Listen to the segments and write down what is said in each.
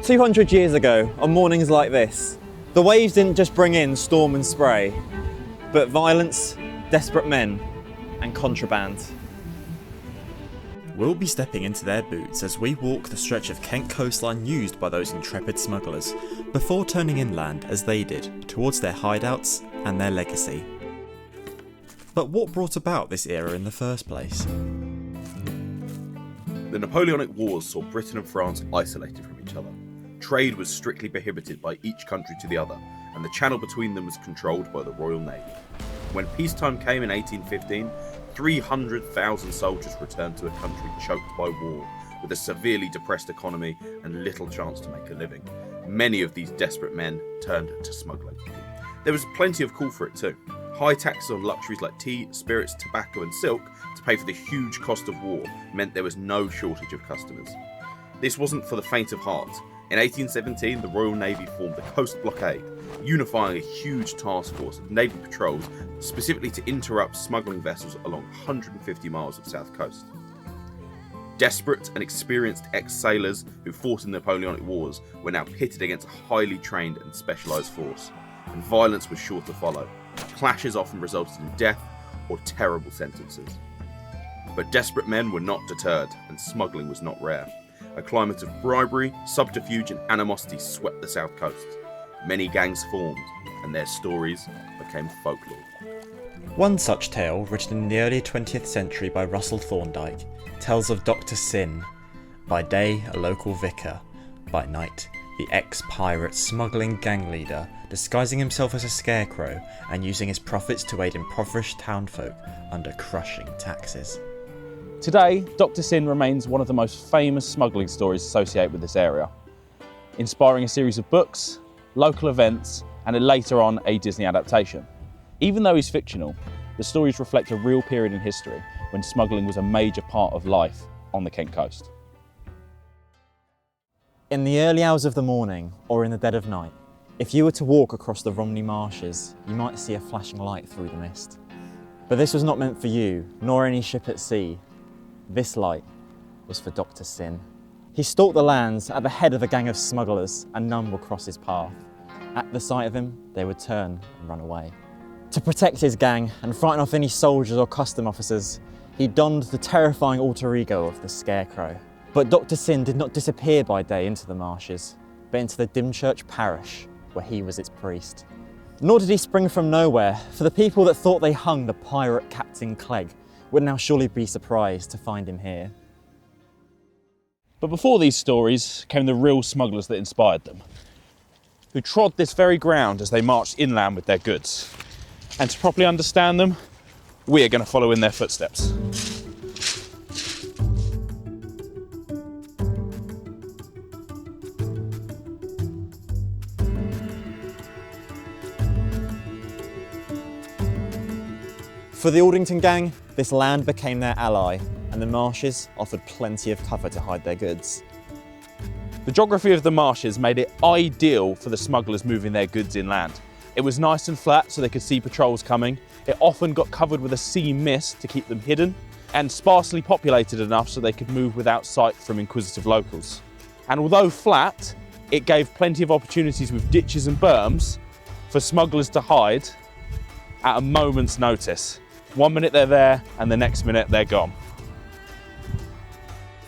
200 years ago, on mornings like this, the waves didn't just bring in storm and spray, but violence, desperate men, and contraband. We'll be stepping into their boots as we walk the stretch of Kent coastline used by those intrepid smugglers, before turning inland as they did, towards their hideouts and their legacy. But what brought about this era in the first place? The Napoleonic Wars saw Britain and France isolated from each other. Trade was strictly prohibited by each country to the other, and the channel between them was controlled by the Royal Navy. When peacetime came in 1815, 300,000 soldiers returned to a country choked by war, with a severely depressed economy and little chance to make a living. Many of these desperate men turned to smuggling. There was plenty of call for it too. High taxes on luxuries like tea, spirits, tobacco and silk to pay for the huge cost of war meant there was no shortage of customers. This wasn't for the faint of heart. In 1817, the Royal Navy formed the Coast Blockade, unifying a huge task force of naval patrols specifically to interrupt smuggling vessels along 150 miles of south coast. Desperate and experienced ex-sailors who fought in the Napoleonic Wars were now pitted against a highly trained and specialised force, and violence was sure to follow. Clashes often resulted in death or terrible sentences. But desperate men were not deterred, and smuggling was not rare. A climate of bribery, subterfuge and animosity swept the south coast. Many gangs formed, and their stories became folklore. One such tale, written in the early 20th century by Russell Thorndike, tells of Dr. Sin, by day a local vicar, by night the ex-pirate smuggling gang leader, disguising himself as a scarecrow and using his profits to aid impoverished townfolk under crushing taxes. Today, Dr. Sin remains one of the most famous smuggling stories associated with this area, inspiring a series of books, local events, and later on a Disney adaptation. Even though he's fictional, the stories reflect a real period in history when smuggling was a major part of life on the Kent coast. In the early hours of the morning, or in the dead of night, if you were to walk across the Romney marshes, you might see a flashing light through the mist. But this was not meant for you, nor any ship at sea. This light was for Dr. Sin. He stalked the lands at the head of a gang of smugglers, and none would cross his path. At the sight of him, they would turn and run away. To protect his gang and frighten off any soldiers or custom officers, he donned the terrifying alter ego of the Scarecrow. But Dr. Sin did not disappear by day into the marshes, but into the Dymchurch parish, where he was its priest. Nor did he spring from nowhere, for the people that thought they hung the pirate Captain Clegg would now surely be surprised to find him here. But before these stories came the real smugglers that inspired them, who trod this very ground as they marched inland with their goods. And to properly understand them, we are going to follow in their footsteps. For the Aldington gang, this land became their ally, and the marshes offered plenty of cover to hide their goods. The geography of the marshes made it ideal for the smugglers moving their goods inland. It was nice and flat so they could see patrols coming. It often got covered with a sea mist to keep them hidden, and sparsely populated enough so they could move without sight from inquisitive locals. And although flat, it gave plenty of opportunities with ditches and berms for smugglers to hide at a moment's notice. 1 minute they're there and the next minute they're gone.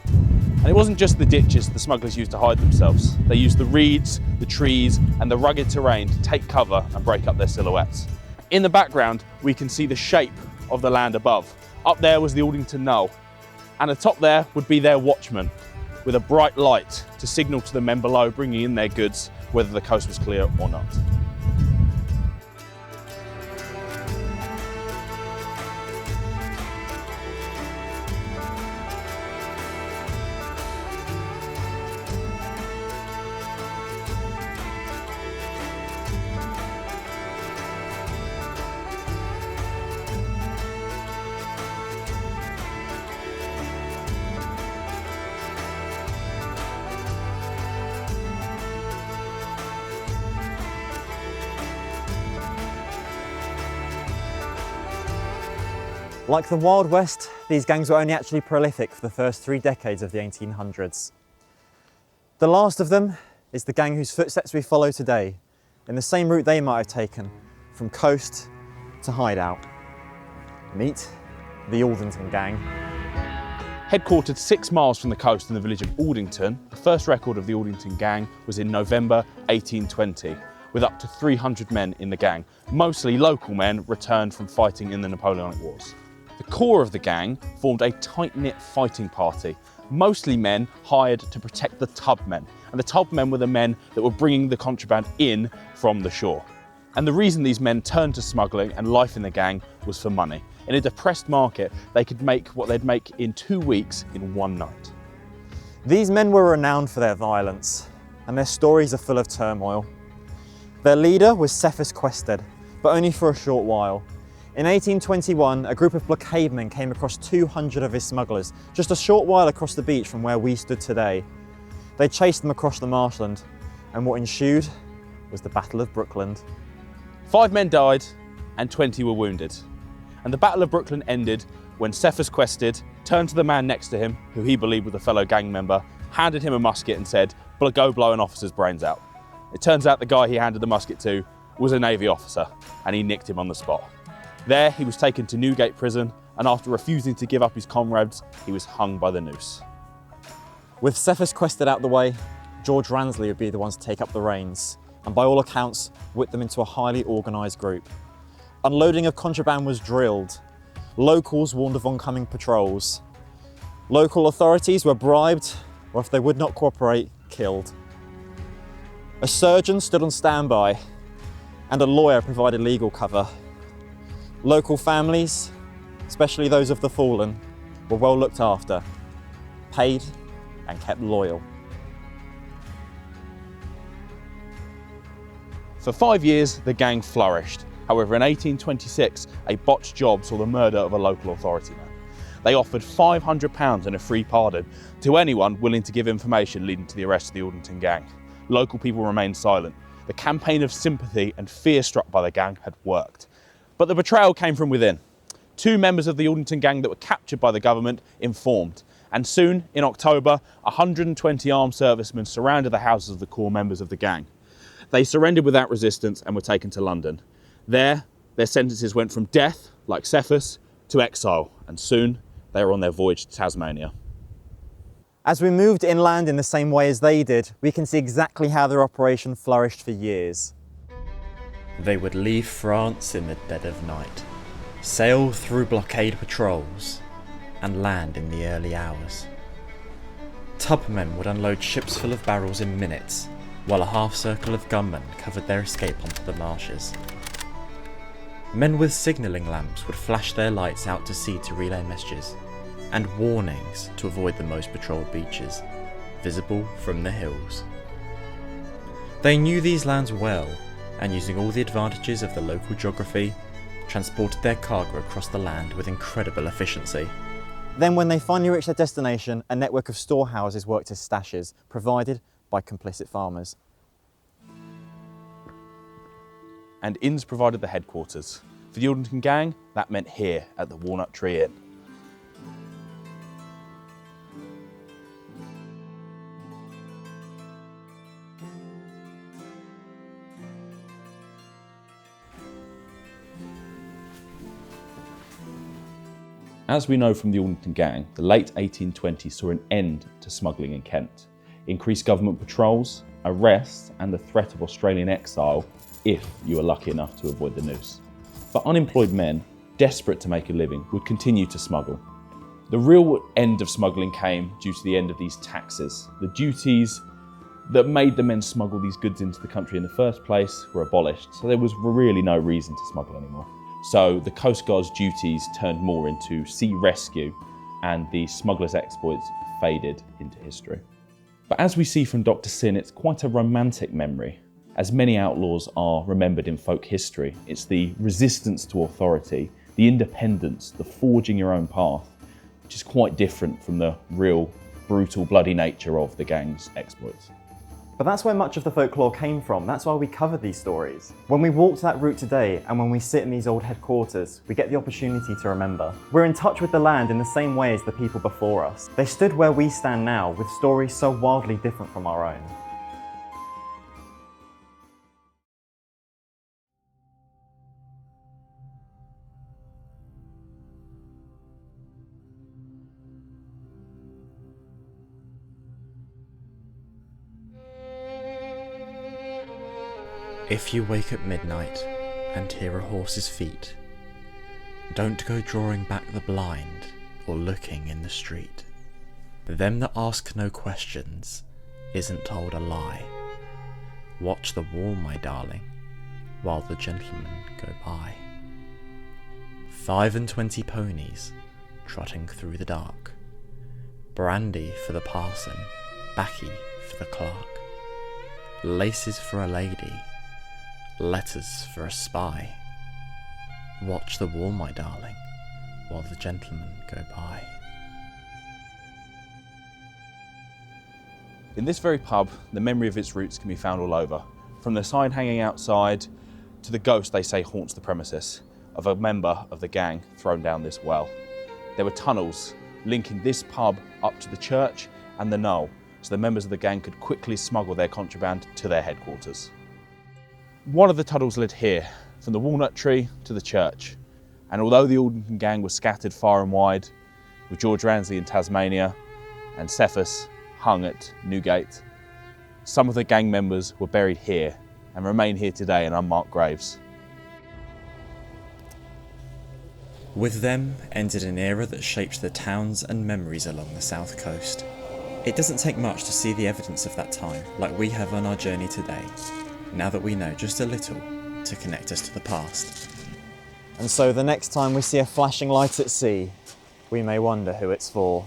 And it wasn't just the ditches the smugglers used to hide themselves. They used the reeds, the trees and the rugged terrain to take cover and break up their silhouettes. In the background we can see the shape of the land above. Up there was the Aldington Knoll, and atop there would be their watchman with a bright light to signal to the men below bringing in their goods whether the coast was clear or not. Like the Wild West, these gangs were only actually prolific for the first 3 decades of the 1800s. The last of them is the gang whose footsteps we follow today, in the same route they might have taken from coast to hideout. Meet the Aldington Gang. Headquartered 6 miles from the coast in the village of Aldington, the first record of the Aldington Gang was in November 1820, with up to 300 men in the gang, mostly local men returned from fighting in the Napoleonic Wars. The core of the gang formed a tight-knit fighting party, mostly men hired to protect the tubmen, and the tubmen were the men that were bringing the contraband in from the shore. And the reason these men turned to smuggling and life in the gang was for money. In a depressed market, they could make what they'd make in 2 weeks in one night. These men were renowned for their violence, and their stories are full of turmoil. Their leader was Cephas Quested, but only for a short while. In 1821, a group of blockademen came across 200 of his smugglers, just a short while across the beach from where we stood today. They chased them across the marshland, and what ensued was the Battle of Brookland. 5 men died and 20 were wounded. And the Battle of Brookland ended when Cephas Quested turned to the man next to him, who he believed was a fellow gang member, handed him a musket and said, "Go blow an officer's brains out." It turns out the guy he handed the musket to was a Navy officer, and he nicked him on the spot. There he was taken to Newgate Prison, and after refusing to give up his comrades, he was hung by the noose. With Cephas Quested out the way, George Ransley would be the ones to take up the reins, and by all accounts, whip them into a highly organised group. Unloading of contraband was drilled. Locals warned of oncoming patrols. Local authorities were bribed, or if they would not cooperate, killed. A surgeon stood on standby, and a lawyer provided legal cover. Local families, especially those of the fallen, were well looked after, paid and kept loyal. For 5 years, the gang flourished. However, in 1826, a botched job saw the murder of a local authority man. They offered £500 and a free pardon to anyone willing to give information leading to the arrest of the Aldington Gang. Local people remained silent. The campaign of sympathy and fear struck by the gang had worked. But the betrayal came from within. 2 members of the Aldington Gang that were captured by the government informed. And soon, in October, 120 armed servicemen surrounded the houses of the core members of the gang. They surrendered without resistance and were taken to London. There, their sentences went from death, like Cephas, to exile, and soon they were on their voyage to Tasmania. As we moved inland in the same way as they did, we can see exactly how their operation flourished for years. They would leave France in the dead of night, sail through blockade patrols, and land in the early hours. Tubmen would unload ships full of barrels in minutes, while a half-circle of gunmen covered their escape onto the marshes. Men with signalling lamps would flash their lights out to sea to relay messages, and warnings to avoid the most patrolled beaches, visible from the hills. They knew these lands well, and using all the advantages of the local geography, transported their cargo across the land with incredible efficiency. Then when they finally reached their destination, a network of storehouses worked as stashes, provided by complicit farmers. And inns provided the headquarters. For the Aldington Gang, that meant here at the Walnut Tree Inn. As we know from the Aldington Gang, the late 1820s saw an end to smuggling in Kent. Increased government patrols, arrests, and the threat of Australian exile if you were lucky enough to avoid the noose. But unemployed men, desperate to make a living, would continue to smuggle. The real end of smuggling came due to the end of these taxes. The duties that made the men smuggle these goods into the country in the first place were abolished, so there was really no reason to smuggle anymore. So the Coast Guard's duties turned more into sea rescue, and the smugglers' exploits faded into history. But as we see from Dr. Sin, it's quite a romantic memory. As many outlaws are remembered in folk history, it's the resistance to authority, the independence, the forging your own path, which is quite different from the real, brutal, bloody nature of the gang's exploits. But that's where much of the folklore came from. That's why we cover these stories. When we walk that route today, and when we sit in these old headquarters, we get the opportunity to remember. We're in touch with the land in the same way as the people before us. They stood where we stand now, with stories so wildly different from our own. If you wake at midnight and hear a horse's feet, don't go drawing back the blind or looking in the street. Them that ask no questions isn't told a lie. Watch the wall, my darling, while the gentlemen go by. 25 ponies trotting through the dark. Brandy for the parson, baccy for the clerk. Laces for a lady, letters for a spy. Watch the wall, my darling, while the gentlemen go by. In this very pub, the memory of its roots can be found all over, from the sign hanging outside to the ghost they say haunts the premises of a member of the gang thrown down this well. There were tunnels linking this pub up to the church and the knoll, so the members of the gang could quickly smuggle their contraband to their headquarters. One of the tunnels led here, from the walnut tree to the church, and although the Aldenton gang was scattered far and wide, with George Ransley in Tasmania and Cephas hung at Newgate, some of the gang members were buried here and remain here today in unmarked graves. With them ended an era that shaped the towns and memories along the south coast. It doesn't take much to see the evidence of that time, like we have on our journey today, now that we know just a little to connect us to the past. And so the next time we see a flashing light at sea, we may wonder who it's for.